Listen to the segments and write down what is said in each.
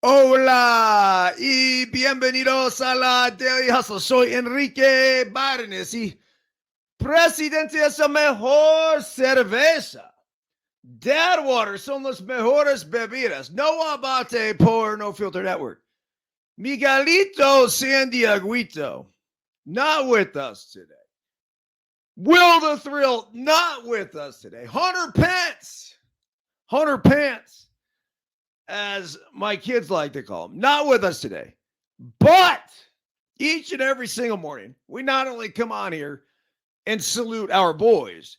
Hola y bienvenidos a la Daily Hustle. Soy Enrique Barnes y presidente es la mejor cerveza. Dad Water son las mejores bebidas. No abate por No Filter Network. Miguelito San Dieguito, not with us today. Will the Thrill, not with us today. Hunter Pants, as my kids like to call him, not with us today. But each and every single morning, we not only come on here and salute our boys,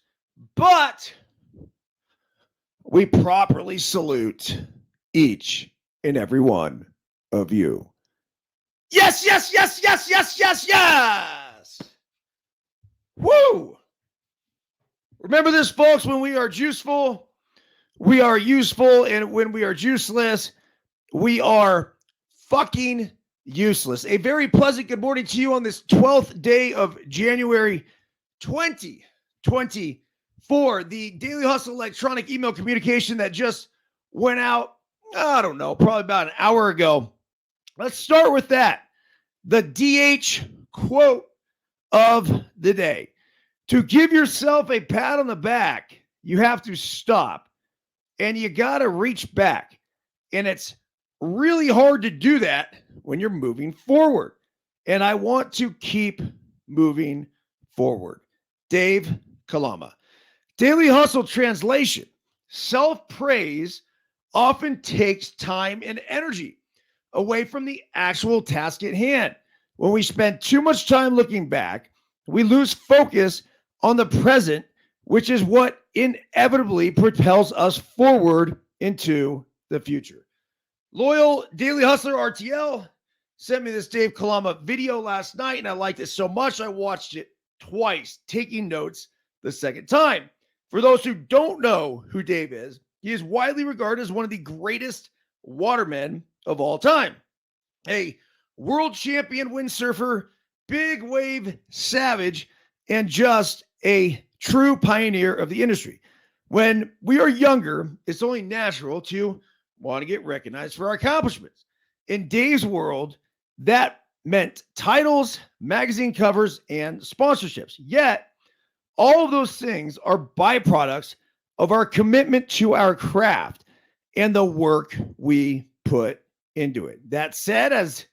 but we properly salute each and every one of you. Yes, yes, yes, yes, yes, yes, yes. Woo! Remember this, folks, when we are juiceful, we are useful, and when we are juiceless, we are fucking useless. A very pleasant good morning to you on this 12th day of January 2024. The Daily Hustle electronic email communication that just went out, I don't know, probably about an hour ago. Let's start with that. The DH quote of the day. To give yourself a pat on the back, you have to stop. And you got to reach back. And it's really hard to do that when you're moving forward. And I want to keep moving forward. Dave Kalama. Daily Hustle translation. Self-praise often takes time and energy away from the actual task at hand. When we spend too much time looking back, we lose focus on the present, which is what inevitably propels us forward into the future. Loyal Daily Hustler RTL sent me this Dave Kalama video last night, and I liked it so much I watched it twice, taking notes the second time. For those who don't know who Dave is, he is widely regarded as one of the greatest watermen of all time. A world champion windsurfer, big wave savage, and just a true pioneer of the industry. When we are younger, it's only natural to want to get recognized for our accomplishments. In Dave's world, that meant titles, magazine covers, and sponsorships. Yet, all of those things are byproducts of our commitment to our craft and the work we put into it. That said, as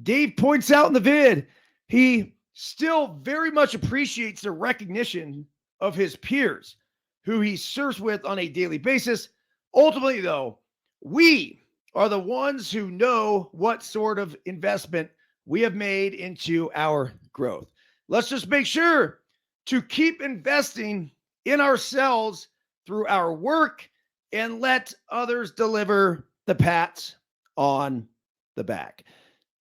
Dave points out in the vid, he still very much appreciates the recognition of his peers who he surfs with on a daily basis. Ultimately, though, we are the ones who know what sort of investment we have made into our growth. Let's just make sure to keep investing in ourselves through our work and let others deliver the pats on the back.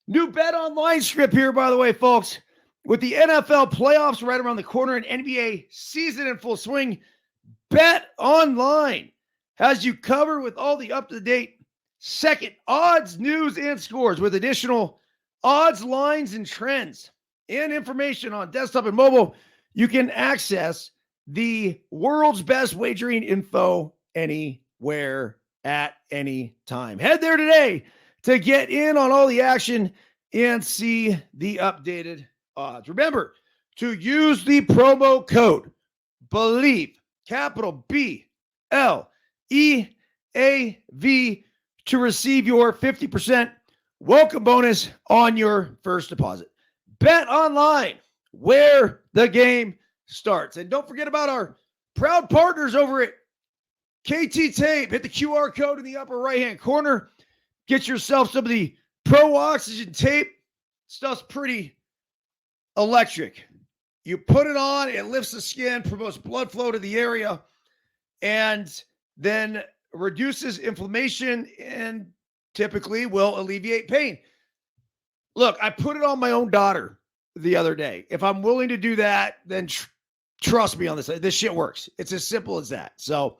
New bet online script here, by the way, folks. With the NFL playoffs right around the corner and NBA season in full swing, Bet Online has you covered with all the up-to-date second odds, news, and scores with additional odds, lines, and trends and information on desktop and mobile. You can access the world's best wagering info anywhere at any time. Head there today to get in on all the action and see the updated odds. Remember to use the promo code BELIEVE, capital BLEAV, to receive your 50% welcome bonus on your first deposit. Bet Online, where the game starts. And don't forget about our proud partners over at KT Tape. Hit the QR code in the upper right-hand corner. Get yourself some of the Pro Oxygen tape. Stuff's pretty electric. You put it on, it lifts the skin, promotes blood flow to the area, and then reduces inflammation and typically will alleviate pain. Look, I put it on my own daughter the other day. If I'm willing to do that, then trust me on this. This shit works. It's as simple as that. So,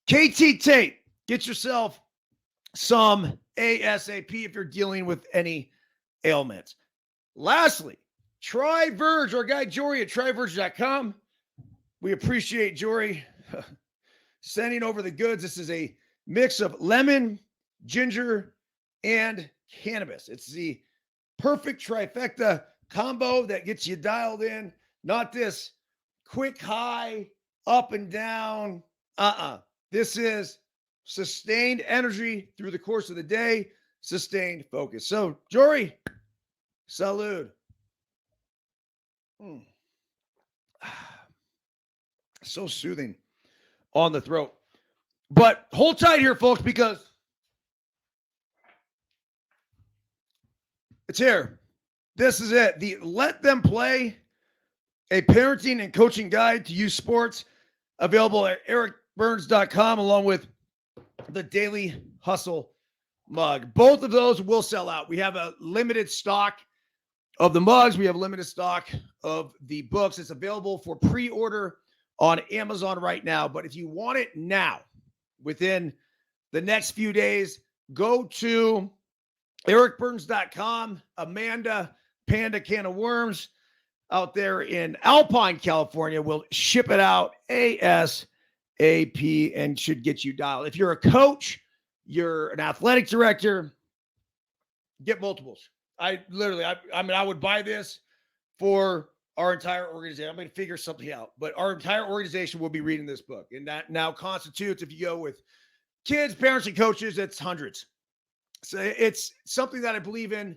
KT Tape, get yourself some ASAP if you're dealing with any ailments. Lastly, TriVerge, our guy Jory at TriVerge.com. We appreciate Jory sending over the goods. This is a mix of lemon, ginger, and cannabis. It's the perfect trifecta combo that gets you dialed in, not this quick high, up and down. This is sustained energy through the course of the day, sustained focus. So, Jory, salud. So soothing on the throat. But hold tight here, folks, because it's here. This is it. The Let Them Play, a parenting and coaching guide to youth sports, available at ericburns.com, along with the Daily Hustle mug. Both of those will sell out. We have a limited stock of the mugs. We have limited stock of the books. It's available for pre-order on Amazon right now. But if you want it now, within the next few days, go to ericburns.com. Amanda Panda Can of Worms out there in Alpine, California will ship it out ASAP and should get you dialed. If you're a coach, you're an athletic director, get multiples. I would buy this for our entire organization. I'm going to figure something out, but our entire organization will be reading this book. And that now constitutes, if you go with kids, parents, and coaches, it's hundreds. So it's something that I believe in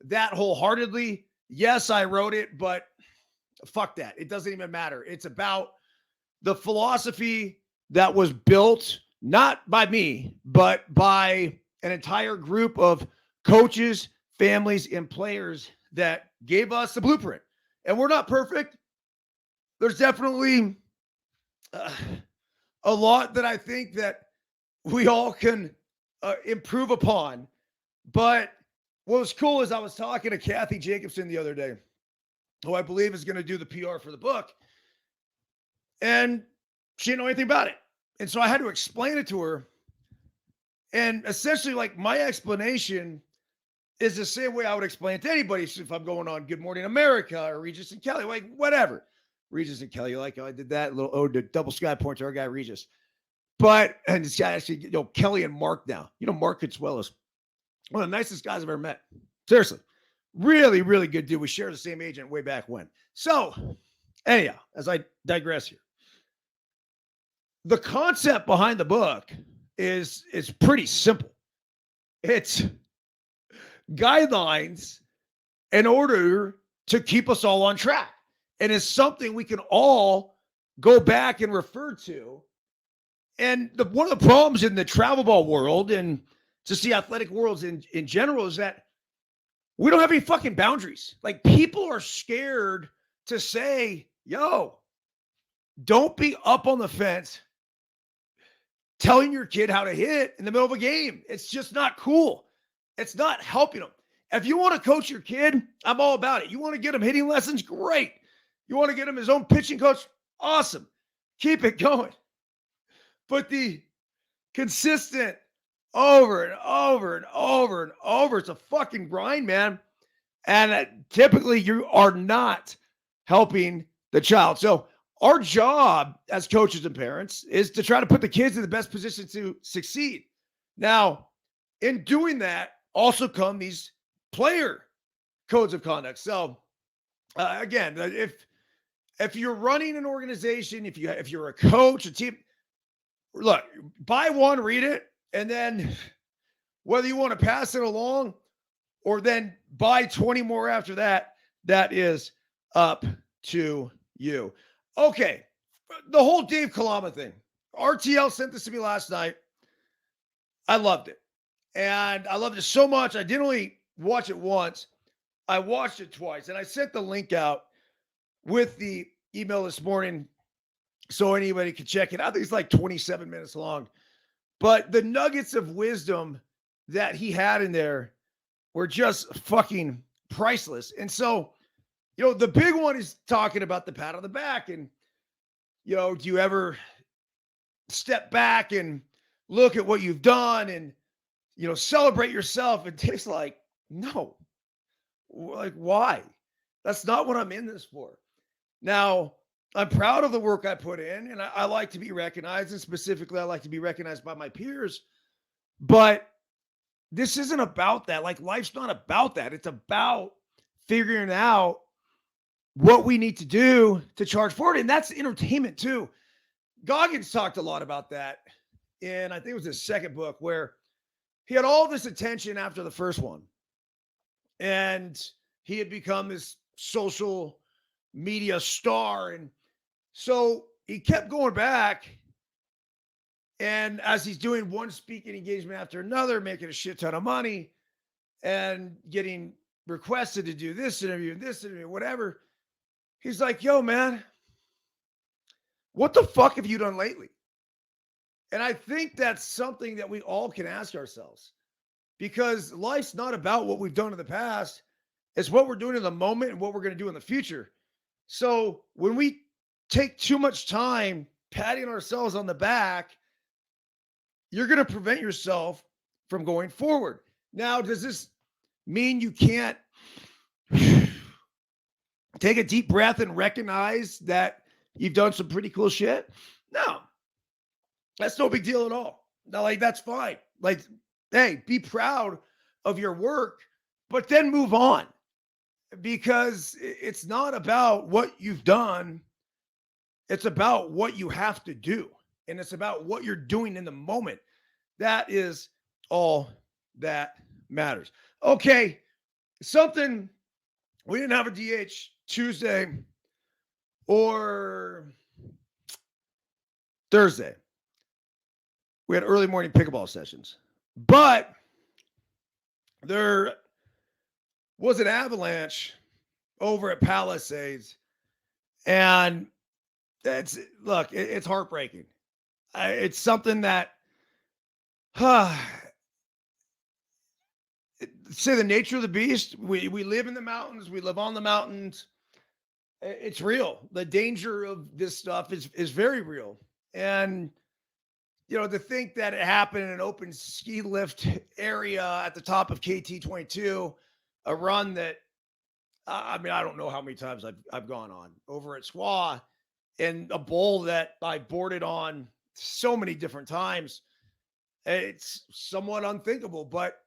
that wholeheartedly. Yes, I wrote it, but fuck that. It doesn't even matter. It's about the philosophy that was built not by me, but by an entire group of coaches, families, and players that gave us the blueprint. And we're not perfect. There's definitely a lot that I think that we all can improve upon. But what was cool is I was talking to Kathy Jacobson the other day, who I believe is going to do the PR for the book. And she didn't know anything about it. And so I had to explain it to her. And essentially, like, my explanation is the same way I would explain it to anybody. So if I'm going on Good Morning America or Regis and Kelly, like, whatever. Regis and Kelly, like, I did that little ode to double sky point to our guy Regis. But, and this guy actually, Kelly and Mark now. Mark Fitzwell is one of the nicest guys I've ever met. Seriously. Really, really good dude. We shared the same agent way back when. So, anyhow, as I digress here, the concept behind the book is pretty simple. It's guidelines in order to keep us all on track. And it's something we can all go back and refer to. And one of the problems in the travel ball world and just the athletic worlds in general is that we don't have any fucking boundaries. Like, people are scared to say, yo, don't be up on the fence telling your kid how to hit in the middle of a game. It's just not cool. It's not helping them. If you want to coach your kid, I'm all about it. You want to get him hitting lessons? Great. You want to get him his own pitching coach? Awesome. Keep it going. But the consistent over and over and over and over, it's a fucking grind, man. And typically you are not helping the child. So our job as coaches and parents is to try to put the kids in the best position to succeed. Now, in doing that, also come these player codes of conduct. So, again, if you're running an organization, if you're a coach, a team, look, buy one, read it, and then whether you want to pass it along or then buy 20 more after that, that is up to you. Okay, the whole Dave Kalama thing. RTL sent this to me last night. I loved it. And I loved it so much, I didn't only watch it once. I watched it twice. And I sent the link out with the email this morning so anybody could check it. I think it's like 27 minutes long. But the nuggets of wisdom that he had in there were just fucking priceless. And so, the big one is talking about the pat on the back. And, do you ever step back and look at what you've done and, celebrate yourself? And Dave's like, no. Like, why? That's not what I'm in this for. Now, I'm proud of the work I put in, and I like to be recognized, and specifically, I like to be recognized by my peers. But this isn't about that. Like, life's not about that. It's about figuring out what we need to do to charge forward. And that's entertainment too. Goggins talked a lot about that. And I think it was his second book, where he had all this attention after the first one. And he had become this social media star. And so he kept going back. And as he's doing one speaking engagement after another, making a shit ton of money and getting requested to do this interview, whatever, he's like, yo, man, what the fuck have you done lately? And I think that's something that we all can ask ourselves, because life's not about what we've done in the past. It's what we're doing in the moment and what we're going to do in the future. So when we take too much time patting ourselves on the back, you're going to prevent yourself from going forward. Now, does this mean you can't take a deep breath and recognize that you've done some pretty cool shit? No, that's no big deal at all. Now, like, that's fine. Like, hey, be proud of your work, but then move on, because it's not about what you've done. It's about what you have to do. And it's about what you're doing in the moment. That is all that matters. Okay, something we didn't have a DH Tuesday or Thursday. We had early morning pickleball sessions, but there was an avalanche over at Palisades, and it's heartbreaking. It's something that, say the nature of the beast. We live in the mountains. We live on the mountains. It's real. The danger of this stuff is very real. And, to think that it happened in an open ski lift area at the top of KT 22, a run that, I don't know how many times I've gone on over at SWA, and a bowl that I boarded on so many different times. It's somewhat unthinkable, but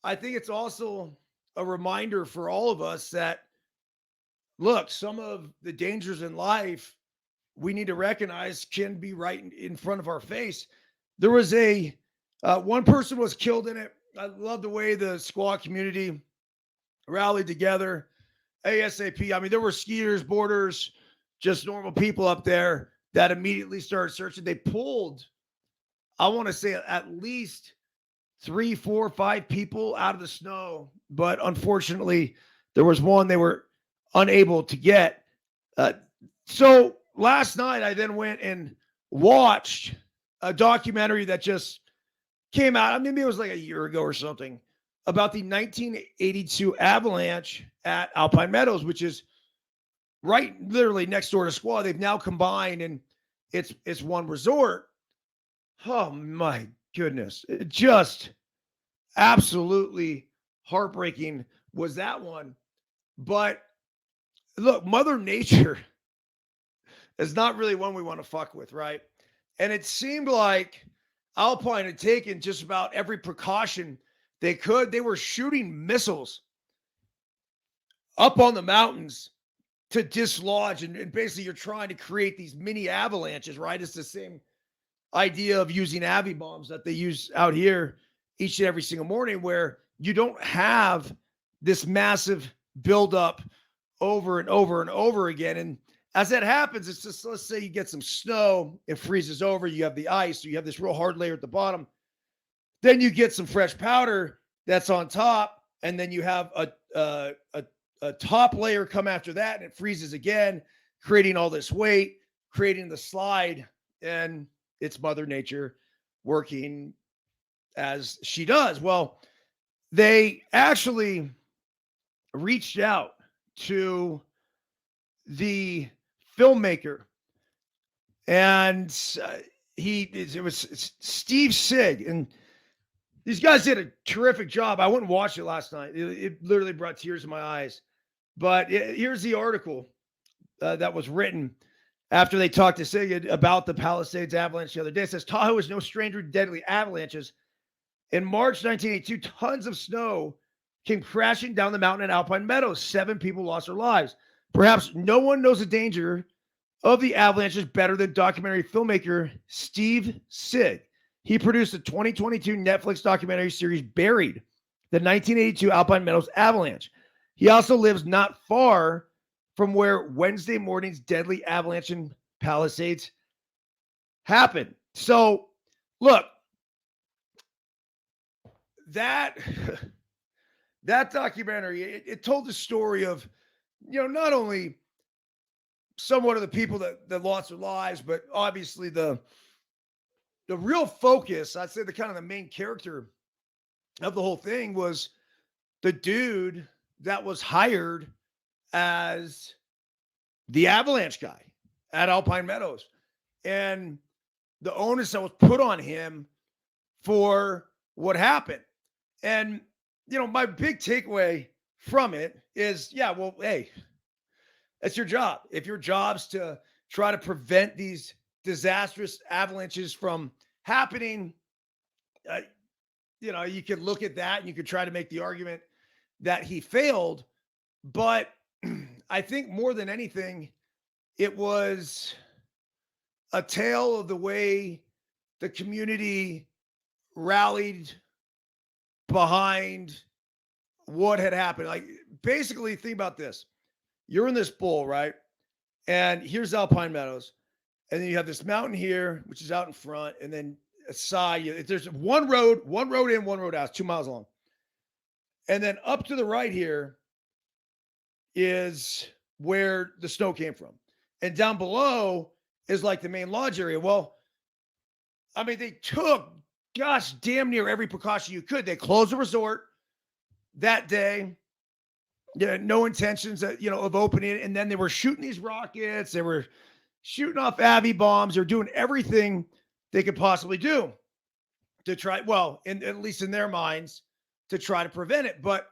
I think it's also a reminder for all of us that, look, some of the dangers in life we need to recognize can be right in front of our face. There was one person was killed in it. I love the way the squad community rallied together ASAP. There were skiers, boarders, just normal people up there that immediately started searching. They pulled, I want to say, at least 3, 4, 5 people out of the snow. But unfortunately, there was one they were unable to get. So last night, I then went and watched a documentary that just came out. Maybe it was like a year ago or something, about the 1982 avalanche at Alpine Meadows, which is literally next door to SWA. They've now combined, and it's one resort. Oh my goodness. It just absolutely heartbreaking was that one. But look, Mother Nature is not really one we want to fuck with, right? And it seemed like Alpine had taken just about every precaution they could. They were shooting missiles up on the mountains to dislodge, and basically you're trying to create these mini avalanches, right? It's the same idea of using Avi bombs that they use out here each and every single morning, where you don't have this massive buildup over and over and over again. And as that happens, it's just, let's say you get some snow, it freezes over, you have the ice, so you have this real hard layer at the bottom. Then you get some fresh powder that's on top, and then you have a top layer come after that, and it freezes again, creating all this weight, creating the slide, and it's Mother Nature working as she does. Well, they actually reached out to the filmmaker, and it was Steve Sigg, and these guys did a terrific job. I went and watched it last night. It literally brought tears to my eyes. But here's the article that was written after they talked to Sigg about the Palisades avalanche the other day. It says, Tahoe is no stranger to deadly avalanches. In March 1982, tons of snow came crashing down the mountain in Alpine Meadows. 7 people lost their lives. Perhaps no one knows the danger of the avalanches better than documentary filmmaker Steve Sigg. He produced the 2022 Netflix documentary series Buried, the 1982 Alpine Meadows avalanche. He also lives not far from where Wednesday morning's deadly avalanche in Palisades happened. So, look, that documentary, it told the story of, not only somewhat of the people that lost their lives, but obviously the real focus, I'd say the kind of the main character of the whole thing was the dude that was hired as the avalanche guy at Alpine Meadows, and the onus that was put on him for what happened. And, my big takeaway from it is, hey, that's your job. If your job's to try to prevent these disastrous avalanches from happening, you could look at that and you could try to make the argument that he failed. But I think more than anything, it was a tale of the way the community rallied behind what had happened. Like, basically, think about this. You're in this bowl, right? And here's Alpine Meadows. And then you have this mountain here, which is out in front. And then a side, there's one road in, one road out, 2 miles long. And then up to the right here is where the snow came from. And down below is like the main lodge area. Well, I mean, they took, damn near every precaution you could. They closed the resort that day. No intentions of opening it. And then they were shooting these rockets. They were shooting off Avi bombs. They're doing everything they could possibly do to try, at least in their minds, to try to prevent it. But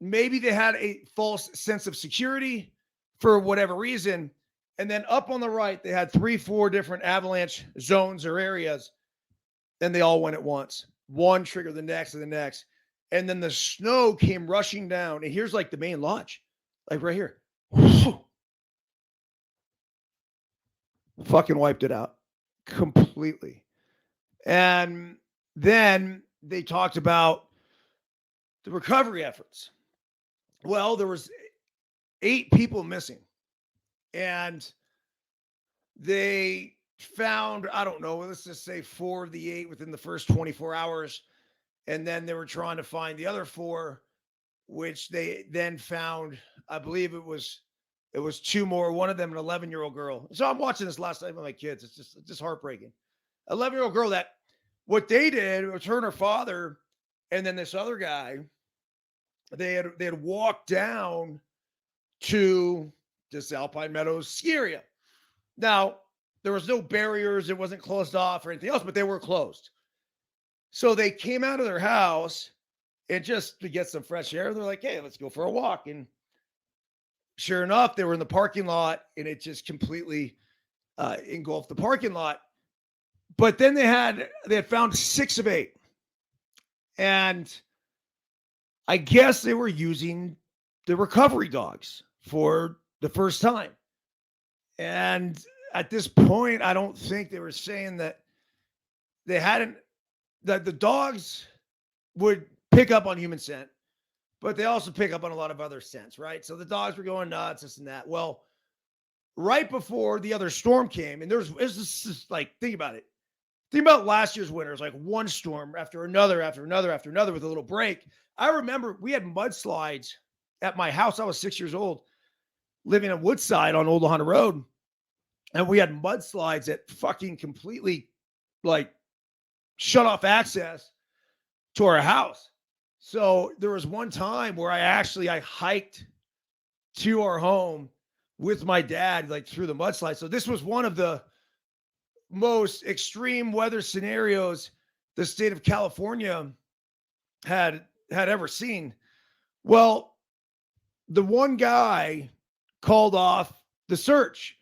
maybe they had a false sense of security for whatever reason. And then up on the right, they had 3-4 different avalanche zones or areas. And they all went at once. One triggered the next and the next. And then the snow came rushing down. And here's like the main lodge, like right here. Fucking wiped it out completely. And then they talked about the recovery efforts. Well, there was 8 people missing. And they found, I don't know, let's just say 4 of the 8 within the first 24 hours. And then they were trying to find the other 4, which they then found, I believe it was 2 more, one of them an 11-year-old girl. So I'm watching this last night with my kids. It's just heartbreaking. 11-year-old girl that what they did was her and her father and then this other guy, they had walked down to this Alpine Meadows ski area. Now, there was no barriers. It wasn't closed off or anything else, but they were closed. So they came out of their house and just to get some fresh air. They're like, hey, let's go for a walk. And sure enough, they were in the parking lot and it just completely engulfed the parking lot. But then they had found 6 of 8. And I guess they were using the recovery dogs for the first time. And at this point, I don't think they were saying that that the dogs would pick up on human scent, but they also pick up on a lot of other scents, right? So the dogs were going nuts, this and that. Well, right before the other storm came, and it's just like, think about it. Think about last year's winter. It's like one storm after another, after another, after another with a little break. I remember we had mudslides at my house. I was 6 years old, living in Woodside on Old Lahana Road. And we had mudslides that fucking completely like shut off access to our house. So there was one time where I hiked to our home with my dad, like through the mudslide. So this was one of the most extreme weather scenarios the state of California had ever seen. Well, the one guy called off the search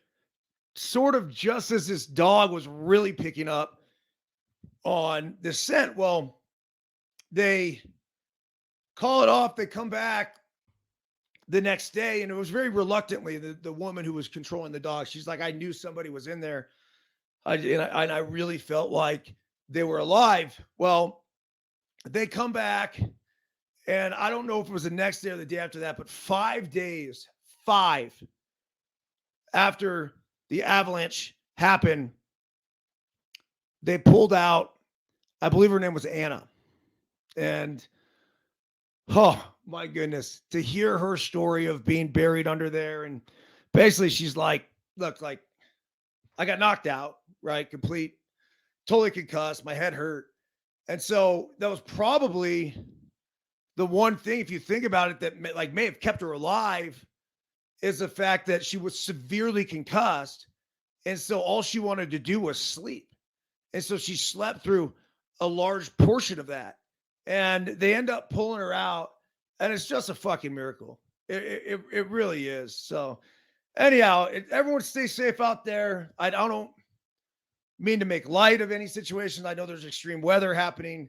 sort of just as this dog was really picking up on the scent. Well, They call it off. They come back the next day, and it was very reluctantly the woman who was controlling the dog. She's like, I knew somebody was in there. And I really felt like they were alive. Well, they come back, and I don't know if it was the next day or the day after that, but 5 days, 5 after the avalanche happened, they pulled out. I believe her name was Anna. And oh my goodness, to hear her story of being buried under there. And basically she's like, look, like I got knocked out, right? Totally concussed. My head hurt. And so that was probably the one thing, if you think about it, that may have kept her alive, is the fact that she was severely concussed. And so all she wanted to do was sleep. And so she slept through a large portion of that. And they end up pulling her out. And it's just a fucking miracle. It really is. So anyhow, everyone stay safe out there. I don't mean to make light of any situations. I know there's extreme weather happening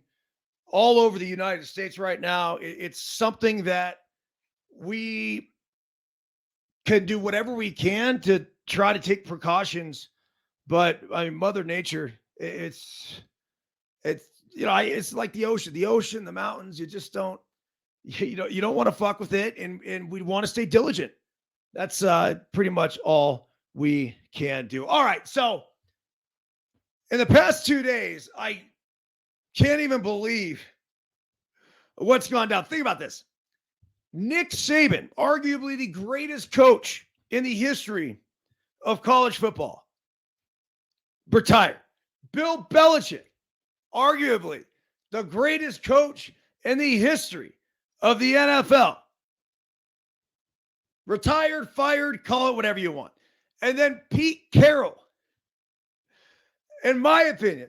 all over the United States right now. It's something that we can do whatever we can to try to take precautions. But I mean, Mother Nature, it's it's like the ocean, the mountains. You just don't want to fuck with it, and we want to stay diligent. That's pretty much all we can do. All right, so in the past 2 days, I can't even believe what's gone down. Think about this. Nick Saban, arguably the greatest coach in the history of college football, retired. Bill Belichick, arguably the greatest coach in the history of the NFL, retired, fired, call it whatever you want. And then Pete Carroll, in my opinion,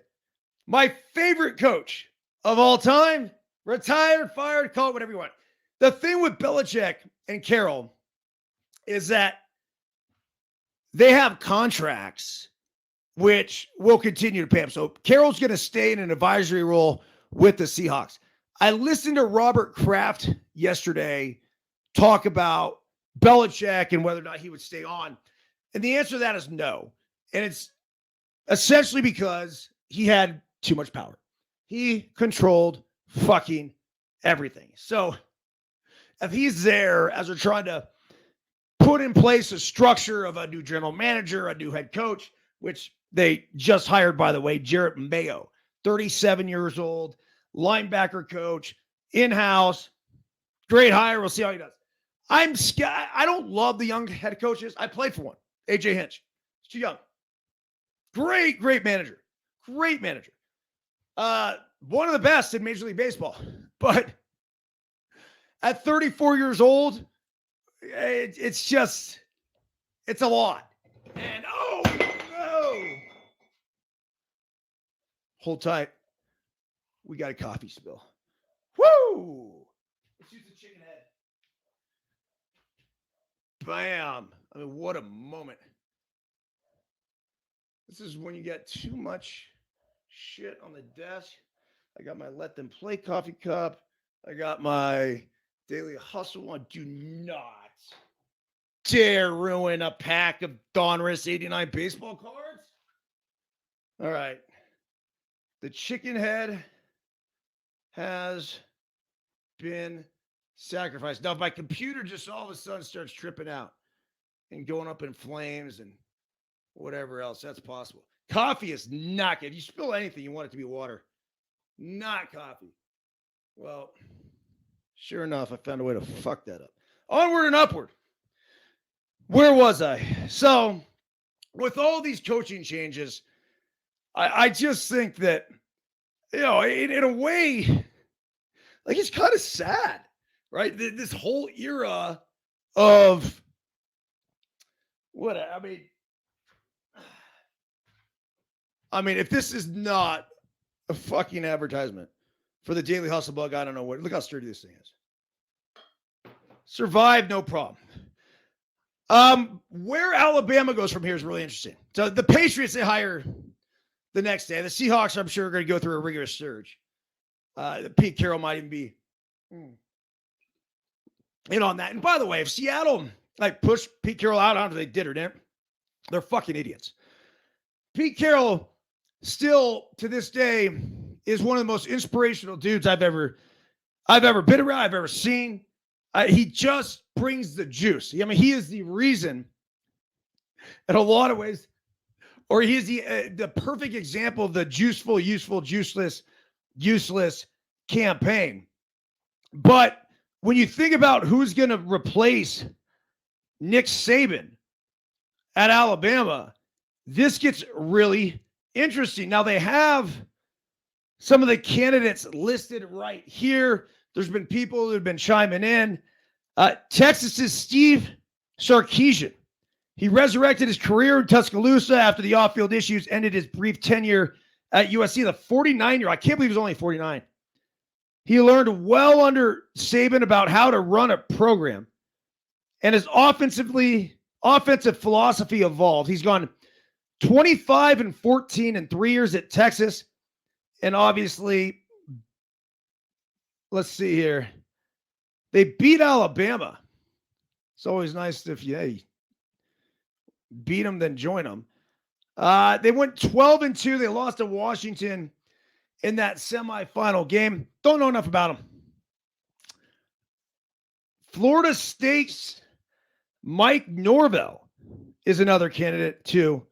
my favorite coach of all time, retired, fired, call it whatever you want. The thing with Belichick and Carroll is that they have contracts which will continue to pay them. So Carroll's going to stay in an advisory role with the Seahawks. I listened to Robert Kraft yesterday talk about Belichick and whether or not he would stay on. And the answer to that is no. And it's essentially because he had too much power. He controlled fucking everything. So if he's there as they're trying to put in place a structure of a new general manager, a new head coach, which they just hired, by the way, Jarrett Mayo, 37 years old, linebacker coach, in-house, great hire. We'll see how he does. I don't love the young head coaches. I played for one, AJ Hinch. He's too young. Great manager. Great manager. One of the best in Major League Baseball. But at 34 years old, it's a lot. And oh, no. Hold tight. We got a coffee spill. Woo! Let's use the chicken head. Bam. I mean, what a moment. This is when you get too much shit on the desk. I got my Let Them Play coffee cup. I got my Daily Hustle one. Do not dare ruin a pack of Donruss 89 baseball cards. All right. The chicken head has been sacrificed. Now, if my computer just all of a sudden starts tripping out and going up in flames and whatever else, that's possible. Coffee is not good. If you spill anything, you want it to be water, not coffee. Well, sure enough, I found a way to fuck that up. Onward and upward. Where was I? So, with all these coaching changes, I just think that, in a way, like, it's kind of sad, right? This whole era of what, I mean, if this is not a fucking advertisement for the Daily Hustle Bug, I don't know what. Look how sturdy this thing is. Survive, no problem. Where Alabama goes from here is really interesting. So the Patriots, they hire the next day. The Seahawks, I'm sure, are going to go through a rigorous surge. Pete Carroll might even be in on that. And by the way, if Seattle like pushed Pete Carroll out, I don't know if they did or didn't. They're fucking idiots. Pete Carroll still to this day is one of the most inspirational dudes I've ever been around, I've ever seen. He just brings the juice. I mean, he is the reason in a lot of ways, or he is the perfect example of the juiceful, useful, useless campaign. But when you think about who's going to replace Nick Saban at Alabama, this gets really interesting. Now, they have some of the candidates listed right here. There's been people who have been chiming in. Texas's Steve Sarkisian. He resurrected his career in Tuscaloosa after the off-field issues ended his brief tenure at USC. The 49-year-old, I can't believe he was only 49. He learned well under Saban about how to run a program, and his offensive philosophy evolved. He's gone 25-14 in 3 years at Texas, and obviously, let's see here. They beat Alabama. It's always nice if you beat them, then join them. They went 12-2. They lost to Washington in that semifinal game. Don't know enough about them. Florida State's Mike Norvell is another candidate to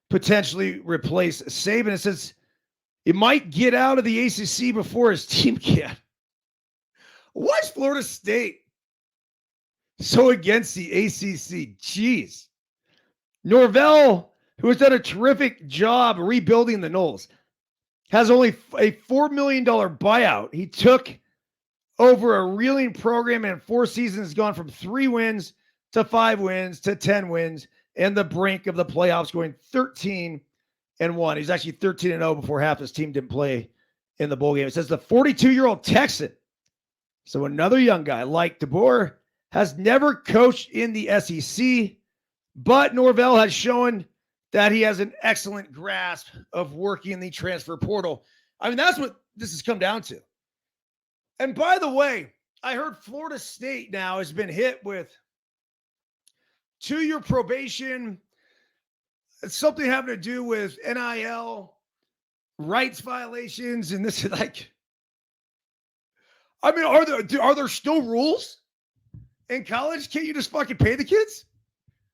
potentially replace Saban. It says he might get out of the ACC before his team can. Why is Florida State so against the ACC? Jeez. Norvell, who has done a terrific job rebuilding the Noles, has only a $4 million buyout. He took over a reeling program and in 4 seasons has gone from 3 wins to 5 wins to 10 wins and the brink of the playoffs, going 13-1. He's actually 13-0 before half his team didn't play in the bowl game. It says the 42-year-old Texan, so another young guy like DeBoer, has never coached in the SEC, but Norvell has shown that he has an excellent grasp of working in the transfer portal. I mean, that's what this has come down to. And by the way, I heard Florida State now has been hit with 2-year probation. It's something having to do with NIL rights violations. And this is like, I mean, are there still rules in college? Can't you just fucking pay the kids?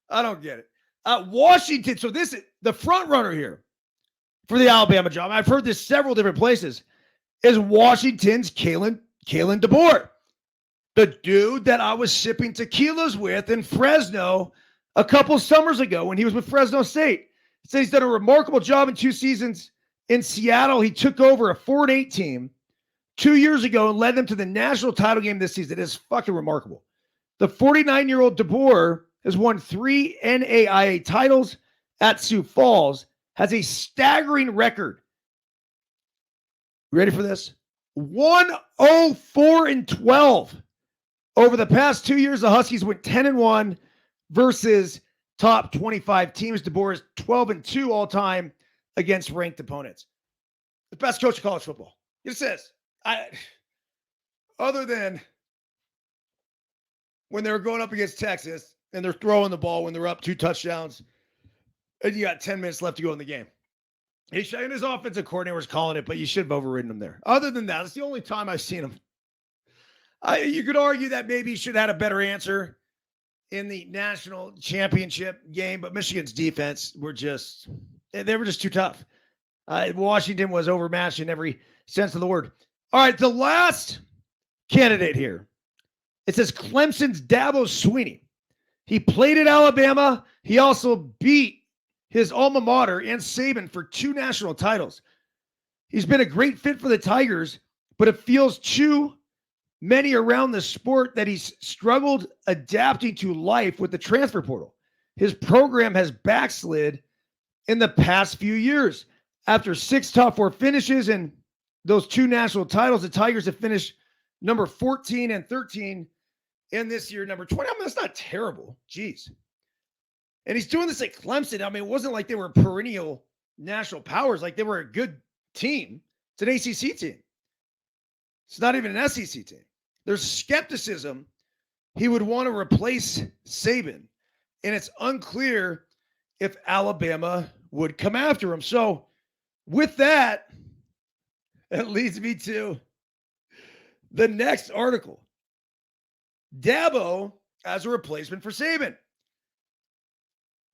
I don't get it. Washington. So this is the front runner here for the Alabama job. I've heard this several different places. Is Washington's Kalen DeBoer, the dude that I was sipping tequilas with in Fresno a couple summers ago when he was with Fresno State. He said he's done a remarkable job in 2 seasons in Seattle. He took over a 4-8 team 2 years ago and led them to the national title game this season. It is fucking remarkable. The 49-year-old DeBoer has won 3 NAIA titles at Sioux Falls, has a staggering record. Ready for this? 104-12. Over the past 2 years, the Huskies went 10-1 versus top 25 teams. DeBoer is 12-2 all time against ranked opponents. The best coach of college football. It says, other than when they were going up against Texas and they're throwing the ball when they're up 2 touchdowns and you got 10 minutes left to go in the game. And his offensive coordinator was calling it, but you should have overridden him there. Other than that, it's the only time I've seen him. You could argue that maybe he should have had a better answer in the national championship game, but Michigan's defense were just too tough. Washington was overmatched in every sense of the word. All right, the last candidate here. It says Clemson's Dabo Swinney. He played at Alabama. He also beat his alma mater and Saban for 2 national titles. He's been a great fit for the Tigers, but it feels too many around the sport that he's struggled adapting to life with the transfer portal. His program has backslid in the past few years. After 6 top 4 finishes and those 2 national titles, the Tigers have finished number 14 and 13 in this year, number 20. I mean, that's not terrible. Jeez. And he's doing this at Clemson. I mean, it wasn't like they were perennial national powers. Like, they were a good team. It's an ACC team. It's not even an SEC team. There's skepticism he would want to replace Saban, and it's unclear if Alabama would come after him. So with that, it leads me to the next article. Dabo as a replacement for Saban.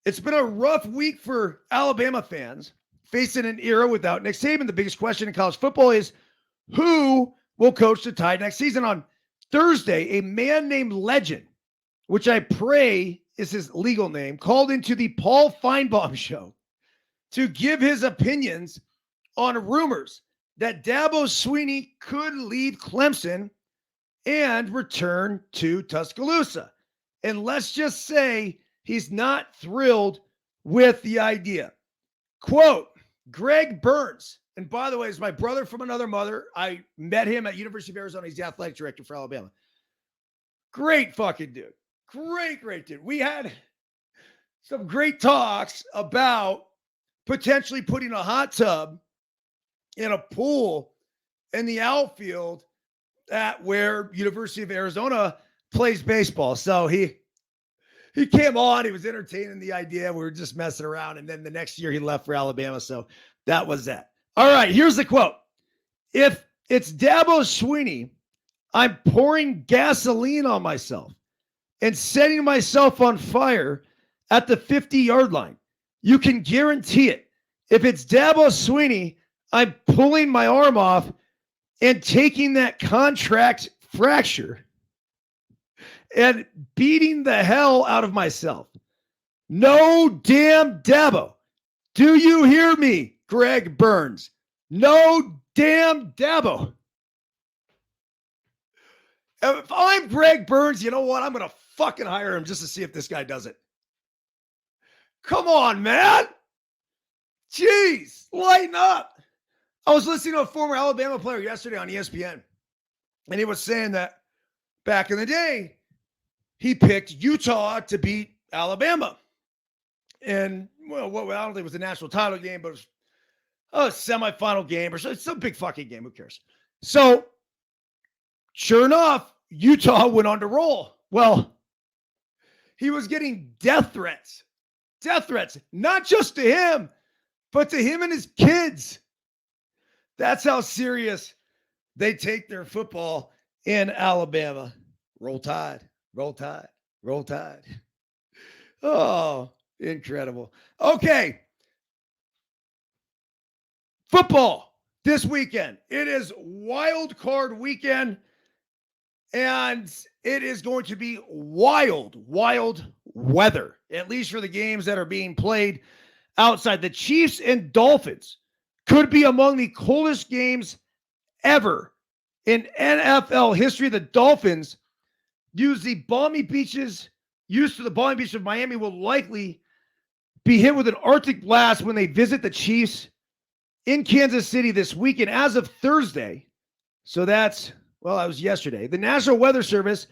It's been a rough week for Alabama fans facing an era without Nick Saban. The biggest question in college football is who will coach the Tide next season. On Thursday, a man named Legend, which I pray is his legal name, called into the Paul Feinbaum show to give his opinions on rumors that Dabo Swinney could leave Clemson and return to Tuscaloosa. And let's just say he's not thrilled with the idea. Quote, Greg Burns, and by the way, is my brother from another mother. I met him at University of Arizona. He's the athletic director for Alabama. Great fucking dude. Great dude. We had some great talks about potentially putting a hot tub in a pool in the outfield at where University of Arizona plays baseball. So he came on, he was entertaining the idea. We were just messing around. And then the next year he left for Alabama. So that was that. All right, here's the quote. If it's Dabo Swinney, I'm pouring gasoline on myself and setting myself on fire at the 50-yard line. You can guarantee it. If it's Dabo Swinney, I'm pulling my arm off and taking that contract fracture and beating the hell out of myself. No damn Dabo. Do you hear me, Greg Burns? No damn Dabo. If I'm Greg Burns, you know what? I'm going to fucking hire him just to see if this guy does it. Come on, man. Jeez, lighten up. I was listening to a former Alabama player yesterday on ESPN, and he was saying that back in the day, he picked Utah to beat Alabama. And, well, I don't think it was a national title game, but it was a semifinal game or so. It's some big fucking game. Who cares? So, sure enough, Utah went on to roll. Well, he was getting death threats. Death threats, not just to him, but to him and his kids. That's how serious they take their football in Alabama. Roll Tide, roll Tide, roll Tide. Oh, incredible. Okay. Football this weekend. It is Wildcard Weekend, and it is going to be wild weather, at least for the games that are being played outside. The Chiefs and Dolphins could be among the coldest games ever in NFL history. The Dolphins used to the balmy beaches of Miami will likely be hit with an Arctic blast when they visit the Chiefs in Kansas City this weekend. As of Thursday, so that was yesterday, the National Weather Service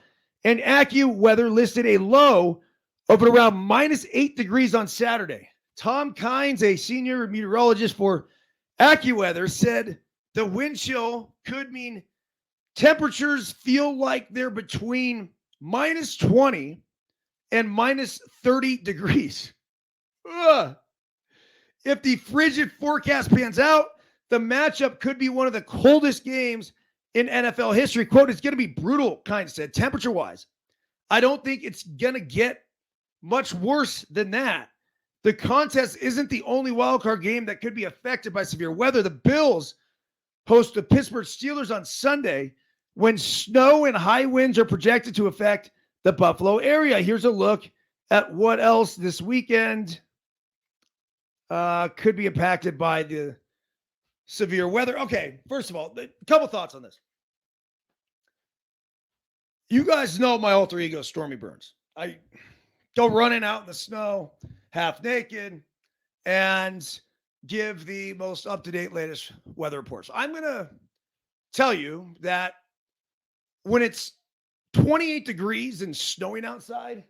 and AccuWeather listed a low of around -8 degrees on Saturday. Tom Kynes, a senior meteorologist for AccuWeather, said the wind chill could mean temperatures feel like they're between -20 and -30 degrees. Ugh. If the frigid forecast pans out, the matchup could be one of the coldest games in NFL history. Quote, it's going to be brutal, Kynes said, temperature-wise. I don't think it's going to get much worse than that. The contest isn't the only wildcard game that could be affected by severe weather. The Bills host the Pittsburgh Steelers on Sunday when snow and high winds are projected to affect the Buffalo area. Here's a look at what else this weekend could be impacted by the severe weather. Okay, first of all, a couple thoughts on this. You guys know my alter ego, Stormy Burns. I go running out in the snow, half naked, and give the most up-to-date latest weather reports. I'm going to tell you that when it's 28 degrees and snowing outside,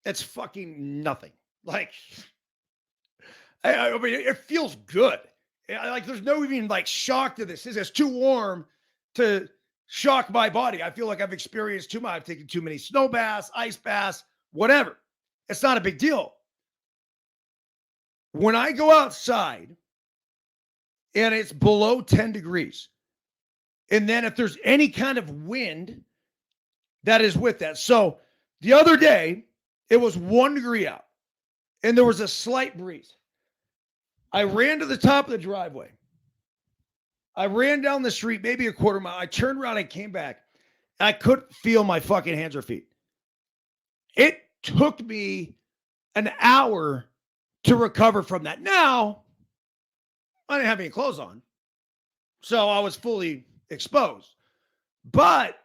it's fucking nothing. Like, I mean, it feels good. Like, there's no even like shock to this. It's too warm to shock my body. I feel like I've experienced too much. I've taken too many snow baths, ice baths, whatever. It's not a big deal. When I go outside and it's below 10 degrees, and then if there's any kind of wind that is with that. So the other day, it was 1 degree out and there was a slight breeze. I ran to the top of the driveway. I ran down the street, maybe a quarter mile. I turned around and came back. I couldn't feel my fucking hands or feet. It took me an hour to recover from that. Now, I didn't have any clothes on, so I was fully exposed. But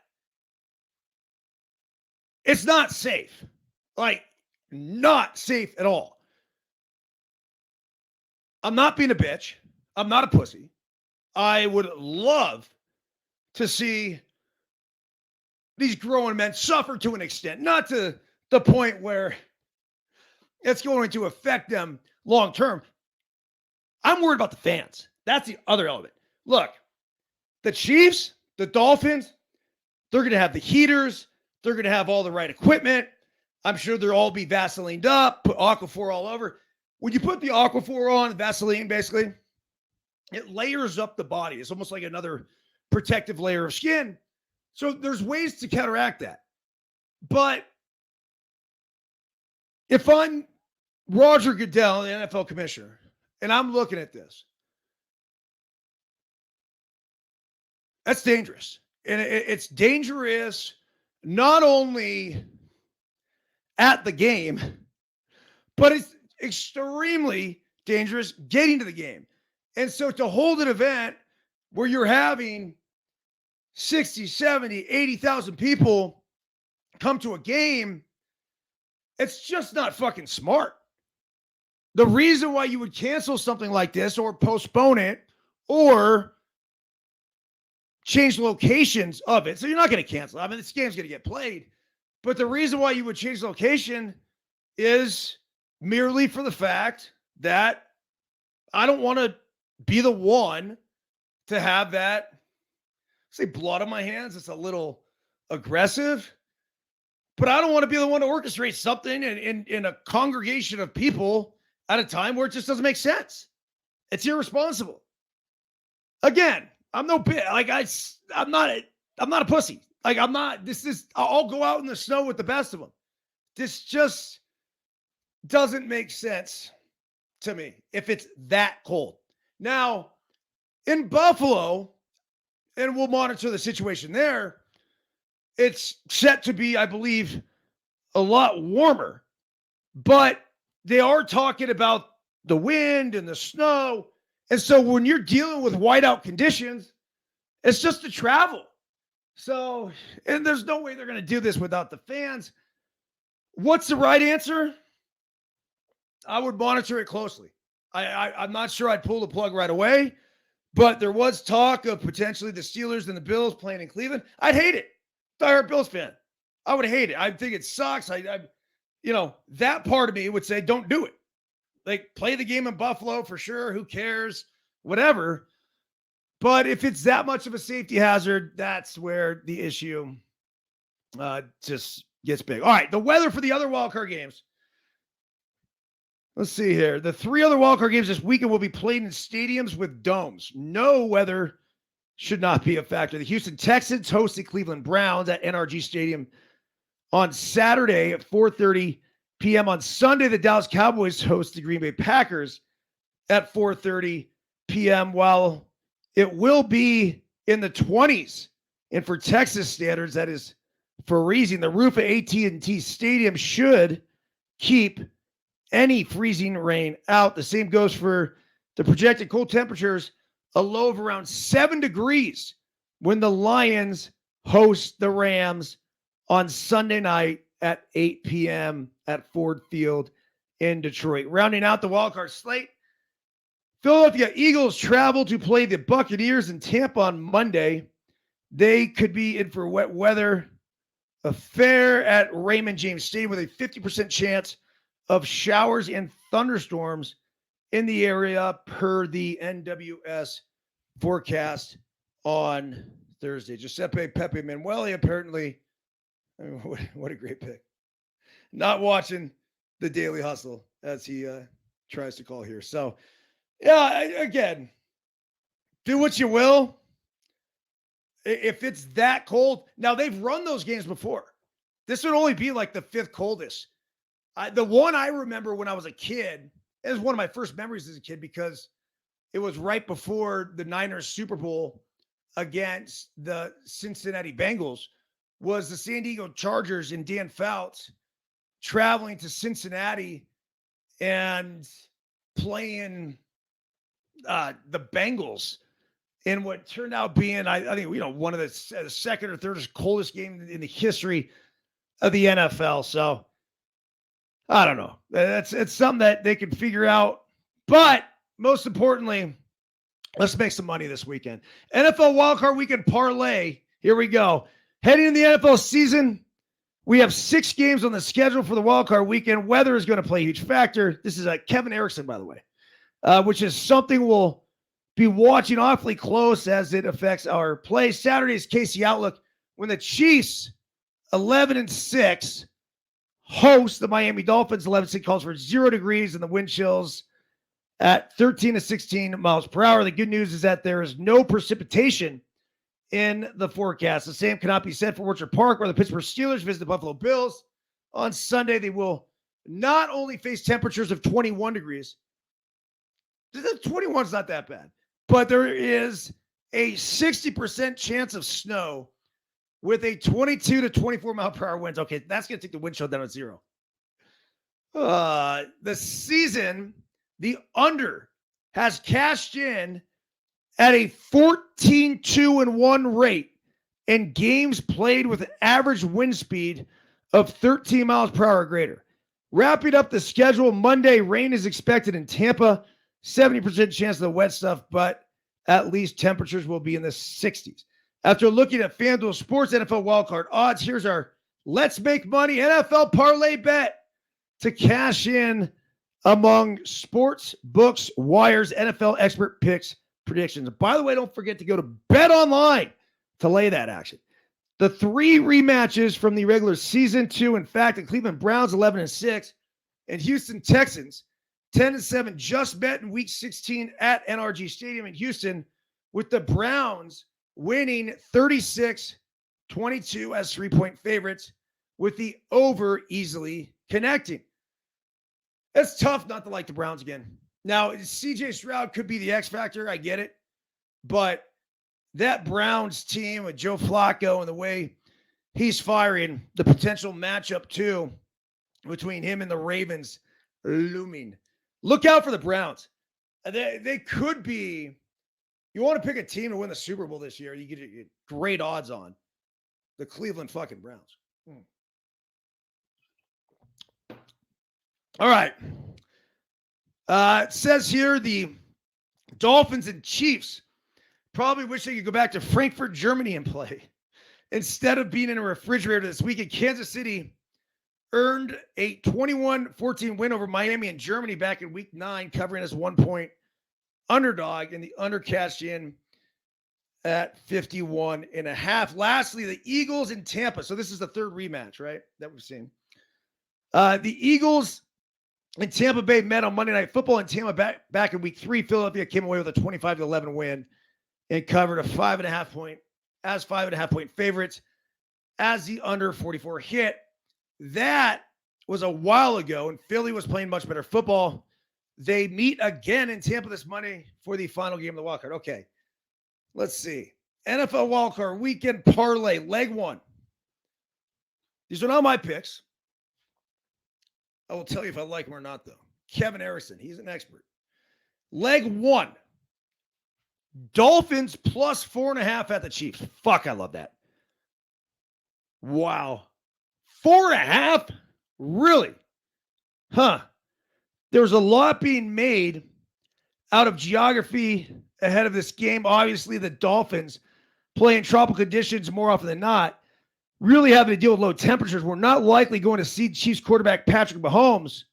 it's not safe. Like, not safe at all. I'm not being a bitch. I'm not a pussy. I would love to see these grown men suffer to an extent, not to the point where it's going to affect them long term. I'm worried about the fans. That's the other element. Look, the Chiefs, the Dolphins, they're going to have the heaters. They're going to have all the right equipment. I'm sure they'll all be Vaselined up, put Aquaphor all over. When you put the Aquaphor on, Vaseline basically, it layers up the body. It's almost like another protective layer of skin. So there's ways to counteract that. But if I'm Roger Goodell, the NFL commissioner, and I'm looking at this, that's dangerous. And it's dangerous not only at the game, but it's extremely dangerous getting to the game. And so to hold an event where you're having 60, 70, 80,000 people come to a game, it's just not fucking smart. The reason why you would cancel something like this or postpone it or change locations of it. So you're not going to cancel. I mean, this game's going to get played. But the reason why you would change location is merely for the fact that I don't want to be the one to have that, say, blood on my hands. It's a little aggressive, but I don't want to be the one to orchestrate something in a congregation of people at a time where it just doesn't make sense. It's irresponsible. Again, I'm no bit like I'm not a pussy. Like I'm not. I'll go out in the snow with the best of them. This just doesn't make sense to me if it's that cold. Now, in Buffalo, and we'll monitor the situation there, it's set to be, I believe, a lot warmer. But they are talking about the wind and the snow. And so when you're dealing with whiteout conditions, it's just to travel. So, and there's no way they're going to do this without the fans. What's the right answer? I would monitor it closely. I'm not sure I'd pull the plug right away, but there was talk of potentially the Steelers and the Bills playing in Cleveland. I'd hate it. Diehard Bills fan. I would hate it. I think it sucks. That part of me would say, don't do it. Like, play the game in Buffalo for sure. Who cares? Whatever. But if it's that much of a safety hazard, that's where the issue just gets big. All right, the weather for the other wildcard games. Let's see here. The 3 other wildcard games this weekend will be played in stadiums with domes. No weather should not be a factor. The Houston Texans host the Cleveland Browns at NRG Stadium on Saturday at 4:30 p.m. On Sunday, the Dallas Cowboys host the Green Bay Packers at 4:30 p.m. While it will be in the 20s, and for Texas standards, that is freezing. The roof at AT&T Stadium should keep any freezing rain out. The same goes for the projected cold temperatures, a low of around 7 degrees when the Lions host the Rams on Sunday night at 8 p.m. at Ford Field in Detroit. Rounding out the wildcard slate, Philadelphia Eagles travel to play the Buccaneers in Tampa on Monday. They could be in for wet weather affair at Raymond James Stadium with a 50% chance of showers and thunderstorms in the area per the NWS forecast on Thursday. Giuseppe Pepe Manueli, apparently, I mean, what a great pick. Not watching the Daily Hustle, as he tries to call here. So, yeah, again, do what you will. If it's that cold, now they've run those games before. This would only be like the fifth coldest. The one I remember when I was a kid, it was one of my first memories as a kid because it was right before the Niners Super Bowl against the Cincinnati Bengals, was the San Diego Chargers and Dan Fouts traveling to Cincinnati and playing the Bengals in what turned out being, I think, one of the second or third coldest game in the history of the NFL. So I don't know. It's something that they can figure out. But most importantly, let's make some money this weekend. NFL Wildcard Weekend parlay. Here we go. Heading into the NFL season, we have 6 games on the schedule for the Wildcard Weekend. Weather is going to play a huge factor. This is Kevin Erickson, by the way, which is something we'll be watching awfully close as it affects our play. Saturday's KC Outlook when the Chiefs, 11-6, host the Miami Dolphins. 11-6 calls for 0 degrees and the wind chills at 13 to 16 miles per hour. The good news is that there is no precipitation in the forecast. The same cannot be said for Orchard Park, where the Pittsburgh Steelers visit the Buffalo Bills. On Sunday, they will not only face temperatures of 21 degrees. 21 is not that bad, but there is a 60% chance of snow with a 22 to 24 mile per hour winds. Okay, that's going to take the wind chill down to 0. The season, the under has cashed in at a 14-2-1 rate in games played with an average wind speed of 13 miles per hour or greater. Wrapping up the schedule, Monday, rain is expected in Tampa. 70% chance of the wet stuff, but at least temperatures will be in the 60s. After looking at FanDuel Sports NFL Wildcard odds, here's our Let's Make Money NFL parlay bet to cash in among sports, books, wires, NFL expert picks, predictions. By the way, don't forget to go to Bet Online to lay that action. The 3 rematches from the regular season, 2, in fact, the Cleveland Browns 11-6 and Houston Texans 10-7 just met in Week 16 at NRG Stadium in Houston, with the Browns winning 36-22 as 3-point favorites, with the over easily connecting. It's tough not to like the Browns again. Now, CJ Stroud could be the X factor. I get it. But that Browns team with Joe Flacco and the way he's firing, the potential matchup, too, between him and the Ravens looming. Look out for the Browns. They could be. You want to pick a team to win the Super Bowl this year, you get great odds on the Cleveland fucking Browns. All right. It says here the Dolphins and Chiefs probably wish they could go back to Frankfurt, Germany and play. Instead of being in a refrigerator this weekend, Kansas City earned a 21-14 win over Miami and Germany back in Week 9, covering as 1-point underdog, and the under cashed in at 51.5. Lastly, the Eagles in Tampa. So this is the third rematch, right, that we've seen. The Eagles in Tampa Bay met on Monday Night Football in Tampa back in Week 3. Philadelphia came away with a 25-11 win and covered a 5.5-point favorites as the under 44 hit. That was a while ago, and Philly was playing much better football. They meet again in Tampa this Monday for the final game of the wildcard. Okay, let's see. NFL Wildcard Weekend parlay, leg 1. These are not my picks. I will tell you if I like them or not, though. Kevin Erickson, he's an expert. Leg 1. Dolphins plus 4.5 at the Chiefs. Fuck, I love that. Wow. 4.5? Really? Huh. There's a lot being made out of geography ahead of this game. Obviously, the Dolphins play in tropical conditions more often than not, really having to deal with low temperatures. We're not likely going to see Chiefs quarterback Patrick Mahomes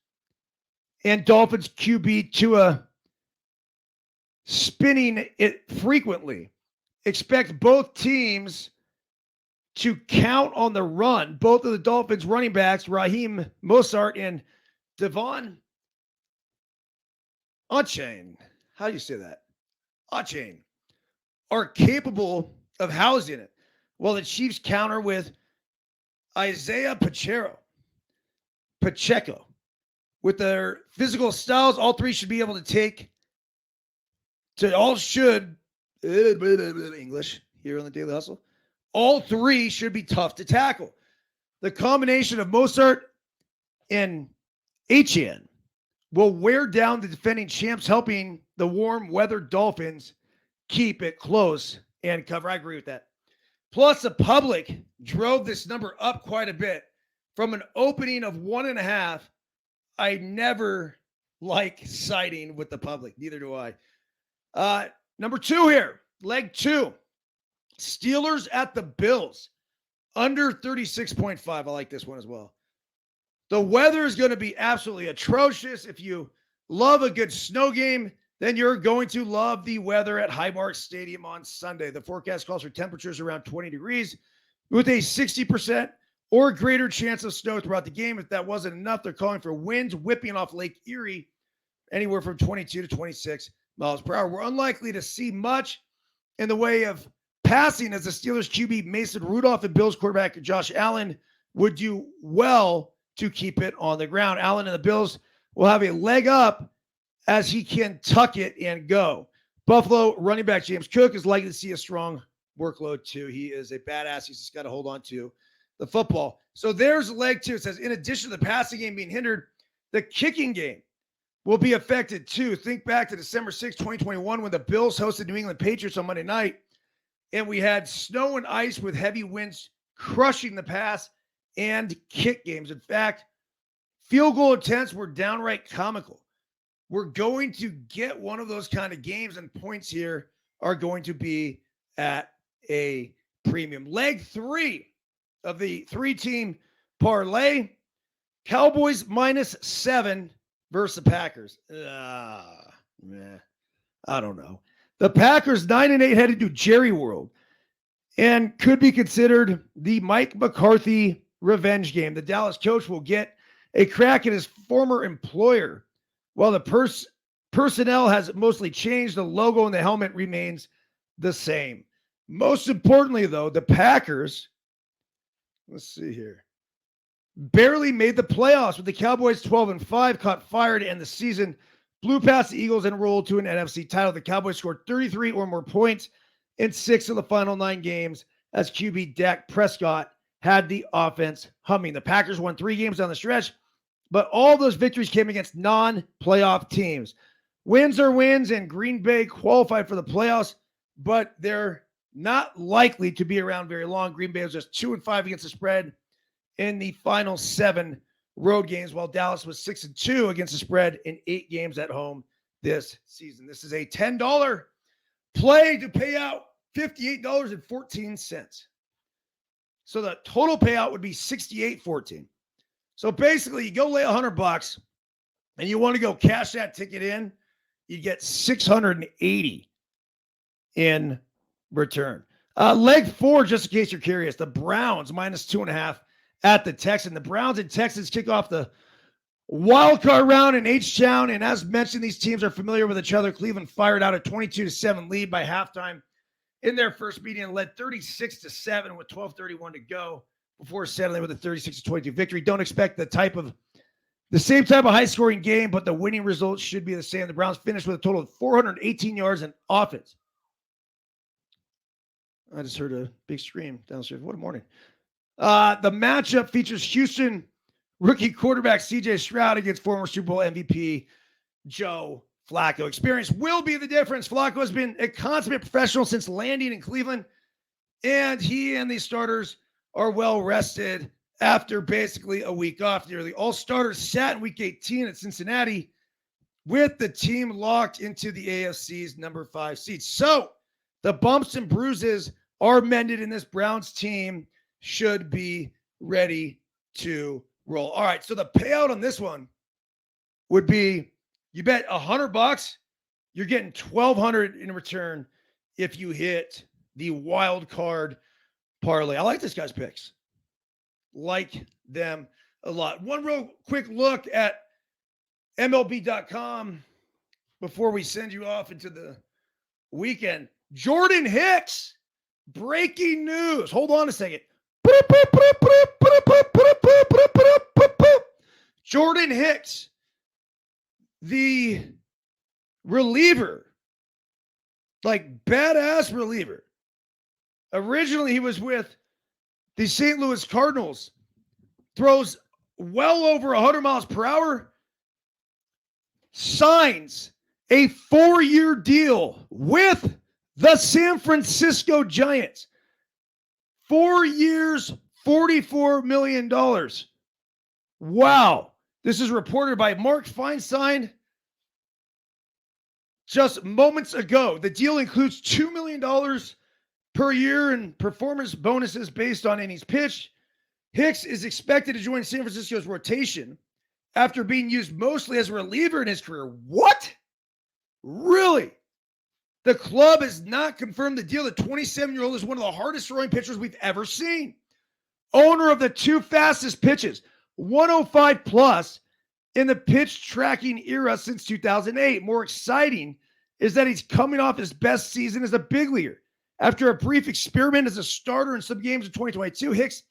and Dolphins QB Tua spinning it frequently. expect both teams to count on the run. Both of the Dolphins running backs, Raheem Mostert and Devon Achane, how do you say that? Achane, are capable of housing it, while the Chiefs counter with Isaiah Pacheco. With their physical styles, all three should be able to English here on the Daily Hustle. All three should be tough to tackle. The combination of Mostert and Achane will wear down the defending champs, helping the warm weather Dolphins keep it close and cover. I agree with that. Plus, the public drove this number up quite a bit from an opening of 1.5. I never like siding with the public. Neither do I. Number 2 here, leg 2. Steelers at the Bills. Under 36.5. I like this one as well. The weather is going to be absolutely atrocious. If you love a good snow game, then you're going to love the weather at Highmark Stadium on Sunday. The forecast calls for temperatures around 20 degrees with a 60% or greater chance of snow throughout the game. If that wasn't enough, they're calling for winds whipping off Lake Erie anywhere from 22 to 26 miles per hour. We're unlikely to see much in the way of passing as the Steelers QB Mason Rudolph and Bills quarterback Josh Allen would do well to keep it on the ground. Allen and the Bills will have a leg up as he can tuck it and go. Buffalo running back James Cook is likely to see a strong workload too. He is a badass. He's just got to hold on to the football. So there's leg 2. It says, in addition to the passing game being hindered, the kicking game will be affected too. Think back to December 6, 2021, when the Bills hosted New England Patriots on Monday night, and we had snow and ice with heavy winds crushing the pass and kick games. In fact, field goal attempts were downright comical. We're going to get one of those kind of games, and points here are going to be at a premium. Leg 3 of the 3-team parlay. Cowboys -7 versus the Packers. I don't know. The Packers 9-8 headed to Jerry World and could be considered the Mike McCarthy revenge game. The Dallas coach will get a crack at his former employer. While the personnel has mostly changed, the logo and the helmet remains the same. Most importantly, though, the Packers, let's see here, barely made the playoffs, with the Cowboys 12-5, caught fire to end the season, blew past the Eagles and rolled to an NFC title. The Cowboys scored 33 or more points in 6 of the final 9 games as QB Dak Prescott had the offense humming. The Packers won 3 games down the stretch, but all those victories came against non-playoff teams. Wins are wins, and Green Bay qualified for the playoffs, but they're not likely to be around very long. Green Bay was just 2-5 against the spread in the final 7 road games, while Dallas was 6-2 against the spread in 8 games at home this season. This is a $10 play to pay out $58.14. So the total payout would be $68.14. So basically, you go lay $100 and you want to go cash that ticket in, you get $680 in return. Leg 4, just in case you're curious, the Browns -2.5 at the Texans. The Browns and Texans kick off the wildcard round in H-Town, and as mentioned, these teams are familiar with each other. Cleveland fired out a 22-7 lead by halftime in their first meeting and led 36-7 with 12:31 to go before settling with a 36-22 victory. Don't expect the same type of high-scoring game, but the winning results should be the same. The Browns finished with a total of 418 yards in offense. I just heard a big scream downstairs. What a morning. The matchup features Houston rookie quarterback C.J. Stroud against former Super Bowl MVP Joe Flacco. Experience will be the difference. Flacco has been a consummate professional since landing in Cleveland, and he and the starters are well rested after basically a week off. Nearly all starters sat in Week 18 at Cincinnati, with the team locked into the AFC's number 5 seed. So the bumps and bruises are mended, and this Browns team should be ready to roll. All right, so the payout on this one would be, you bet $100, you're getting $1,200 in return if you hit the wild card parlay. I like this guy's picks. Like them a lot. One real quick look at MLB.com before we send you off into the weekend. Jordan Hicks, breaking news. Hold on a second. Jordan Hicks, the reliever, like badass reliever. Originally, he was with the St. Louis Cardinals. Throws well over 100 miles per hour. Signs a 4-year deal with the San Francisco Giants. 4 years, $44 million. Wow. This is reported by Mark Feinstein just moments ago. The deal includes $2 million per year in performance bonuses based on innings pitched. Hicks is expected to join San Francisco's rotation after being used mostly as a reliever in his career. What? Really? The club has not confirmed the deal. The 27-year-old is one of the hardest throwing pitchers we've ever seen. Owner of the 2 fastest pitches, 105 plus, in the pitch tracking era since 2008. More exciting is that he's coming off his best season as a big leaguer. After a brief experiment as a starter in some games in 2022, Hicks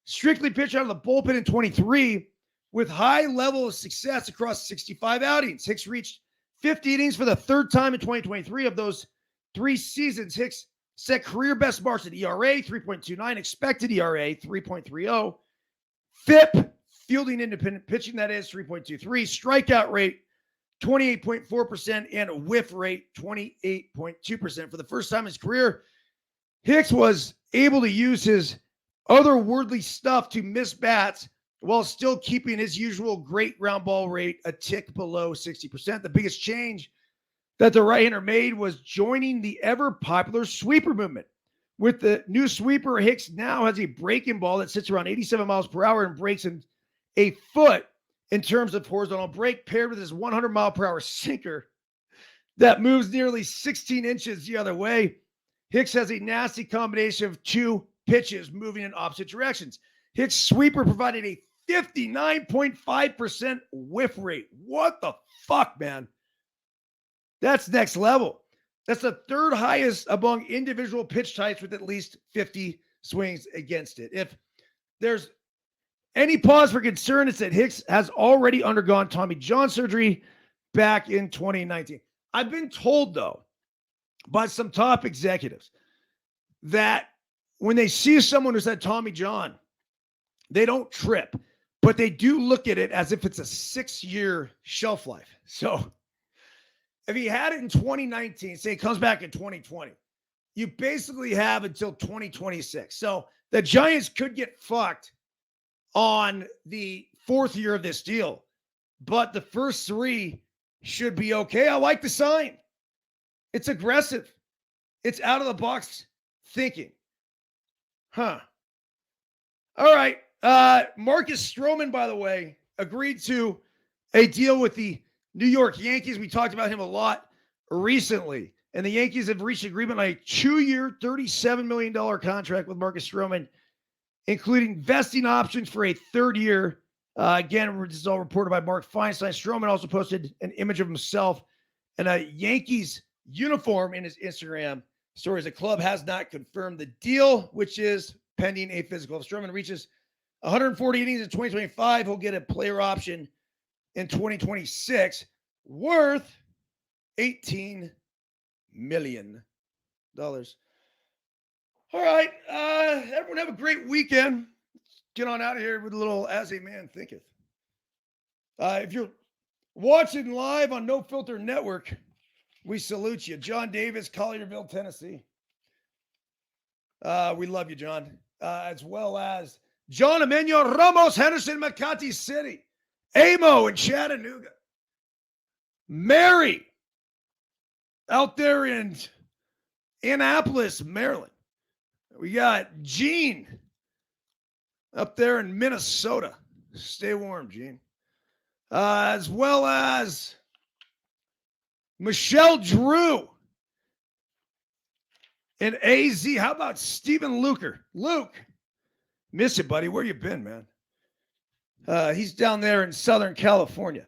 strictly pitched out of the bullpen in 23 with high level of success across 65 outings. Hicks reached 50 innings for the 3rd time in 2023. Of those 3 seasons, Hicks set career best marks in ERA, 3.29, expected ERA, 3.30, FIP, fielding independent pitching, that is 3.23, strikeout rate, 28.4%, and whiff rate, 28.2%. For the first time in his career, Hicks was able to use his otherworldly stuff to miss bats while still keeping his usual great ground ball rate a tick below 60%. The biggest change that the right-hander made was joining the ever-popular sweeper movement. With the new sweeper, Hicks now has a breaking ball that sits around 87 miles per hour and breaks in a foot in terms of horizontal break, paired with his 100-mile-per-hour sinker that moves nearly 16 inches the other way. Hicks has a nasty combination of 2 pitches moving in opposite directions. Hicks' sweeper provided a 59.5% whiff rate. What the fuck, man? That's next level. That's the 3rd highest among individual pitch types with at least 50 swings against it. If there's any pause for concern, it's that Hicks has already undergone Tommy John surgery back in 2019. I've been told, though, by some top executives that when they see someone who's had Tommy John, they don't trip, but they do look at it as if it's a 6-year shelf life. So if he had it in 2019, say it comes back in 2020, you basically have until 2026. So the Giants could get fucked on the 4th year of this deal, but the first 3 should be okay. I like the sign. It's aggressive. It's out of the box thinking. All right. Marcus Stroman, by the way, agreed to a deal with the New York Yankees. We talked about him a lot recently, and the Yankees have reached agreement on a 2-year, $37 million contract with Marcus Stroman, including vesting options for a 3rd year. Again, this is all reported by Mark Feinstein. Stroman also posted an image of himself in a Yankees uniform in his Instagram stories. The club has not confirmed the deal, which is pending a physical. If Stroman reaches 140 innings in 2025, he'll get a player option in 2026 worth $18 million. All right. Everyone have a great weekend. Get on out of here with a little As a Man Thinketh. If you're watching live on No Filter Network, we salute you. John Davis, Collierville, Tennessee. We love you, John. As well as John Emmanuel Ramos, Henderson, Makati City. Amo in Chattanooga. Mary out there in Annapolis, Maryland. We got Gene up there in Minnesota. Stay warm, Gene. As well as Michelle Drew And AZ, how about Stephen Luker? Luke, miss you, buddy. Where you been, man? He's down there in Southern California.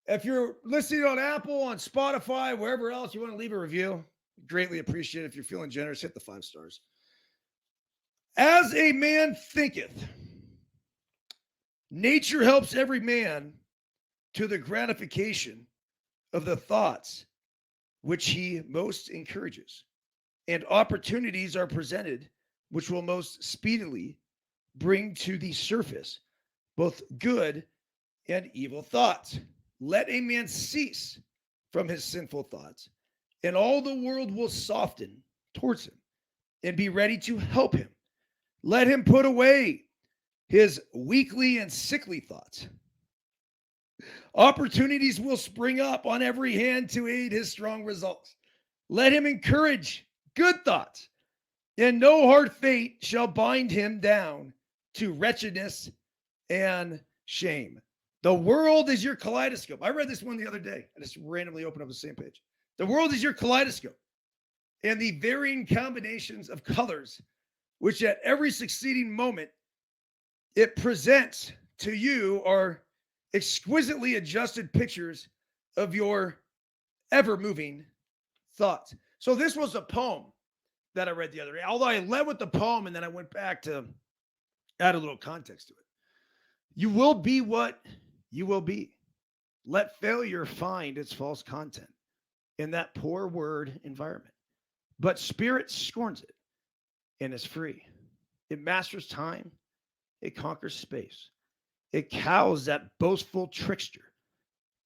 If you're listening on Apple, on Spotify, wherever else you want to leave a review, greatly appreciate it. If you're feeling generous, hit the 5 stars. As a man thinketh, nature helps every man to the gratification of the thoughts which he most encourages, and opportunities are presented which will most speedily bring to the surface both good and evil thoughts. Let a man cease from his sinful thoughts, and all the world will soften towards him and be ready to help him. Let him put away his weakly and sickly thoughts. Opportunities will spring up on every hand to aid his strong results. Let him encourage good thoughts, and no hard fate shall bind him down to wretchedness and shame. The world is your kaleidoscope. I read this one the other day. I just randomly opened up the same page. The world is your kaleidoscope, and the varying combinations of colors, which at every succeeding moment it presents to you, are exquisitely adjusted pictures of your ever-moving thoughts. So this was a poem that I read the other day. Although I led with the poem and then I went back to add a little context to it. You will be what you will be. Let failure find its false content in that poor word environment. But spirit scorns it and is free. It masters time. It conquers space. It cows that boastful trickster,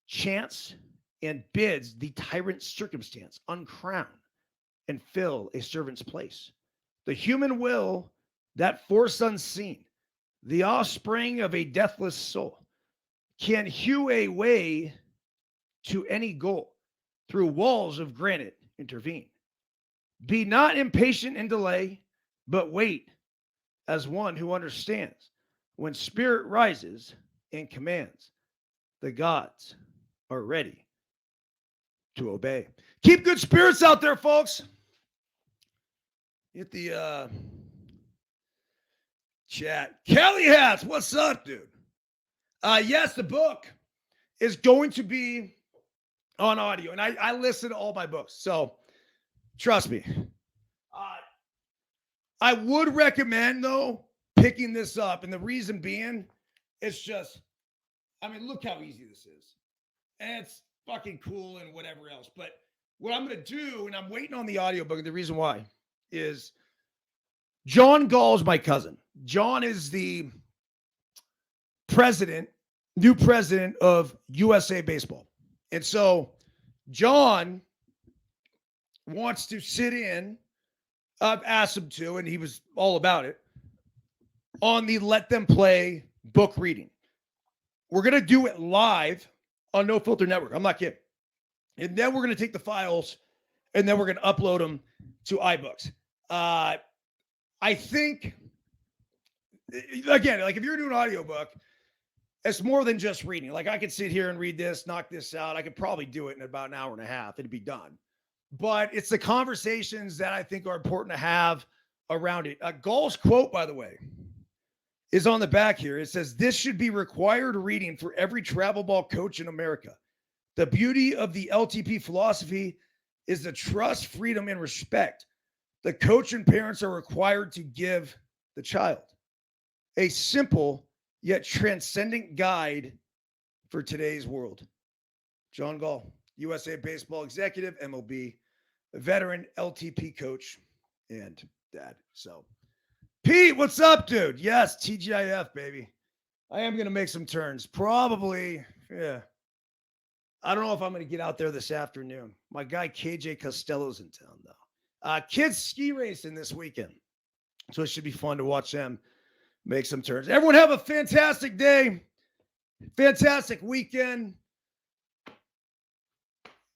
chance, and bids the tyrant circumstance uncrown and fill a servant's place. The human will, that force unseen, the offspring of a deathless soul, can hew a way to any goal through walls of granite intervene. Be not impatient in delay, but wait as one who understands. When spirit rises and commands, the gods are ready to obey. Keep good spirits out there, folks. Hit the chat. Kelly Hats, what's up, dude? Yes, the book is going to be on audio, and I listen to all my books, so trust me. I would recommend, though, picking this up, and the reason being, it's just, I mean, look how easy this is. And it's fucking cool and whatever else. But what I'm going to do, and I'm waiting on the audiobook, and the reason why is John Gall's my cousin. John is the new president of USA Baseball. And so John wants to sit in, I've asked him to, and he was all about it, on the Let Them Play book reading. We're going to do it live on No Filter Network. I'm not kidding. And then we're going to take the files and then we're going to upload them to iBooks. I think, again, like if you're doing an audiobook, it's more than just reading. Like I could sit here and read this, knock this out. I could probably do it in about an hour and a half. It'd be done. But it's the conversations that I think are important to have around it. Gall's quote, by the way, is on the back here. It says, "This should be required reading for every travel ball coach in America. The beauty of the LTP philosophy is the trust, freedom, and respect the coach and parents are required to give the child. A simple yet transcendent guide for today's world." John Gall, USA Baseball executive, MLB veteran, LTP coach, and dad. So, Pete, what's up, dude? Yes, TGIF, baby. I am going to make some turns. Probably, yeah. I don't know if I'm going to get out there this afternoon. My guy KJ Costello's in town, though. Kids ski racing this weekend. So it should be fun to watch them make some turns. Everyone have a fantastic day. Fantastic weekend.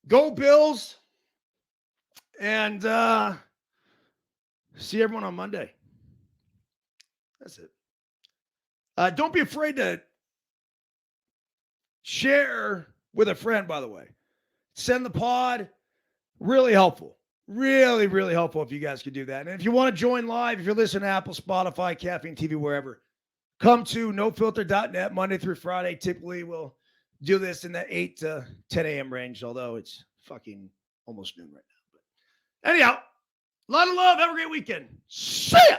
Go Bills. And see everyone on Monday. That's it. Don't be afraid to share with a friend, by the way. Send the pod. Really helpful. Really, really helpful if you guys could do that. And if you want to join live, if you're listening to Apple, Spotify, Caffeine TV, wherever, come to nofilter.net Monday through Friday. Typically, we'll do this in the 8 to 10 a.m. range, although it's fucking almost noon right now. But anyhow, a lot of love. Have a great weekend. See ya.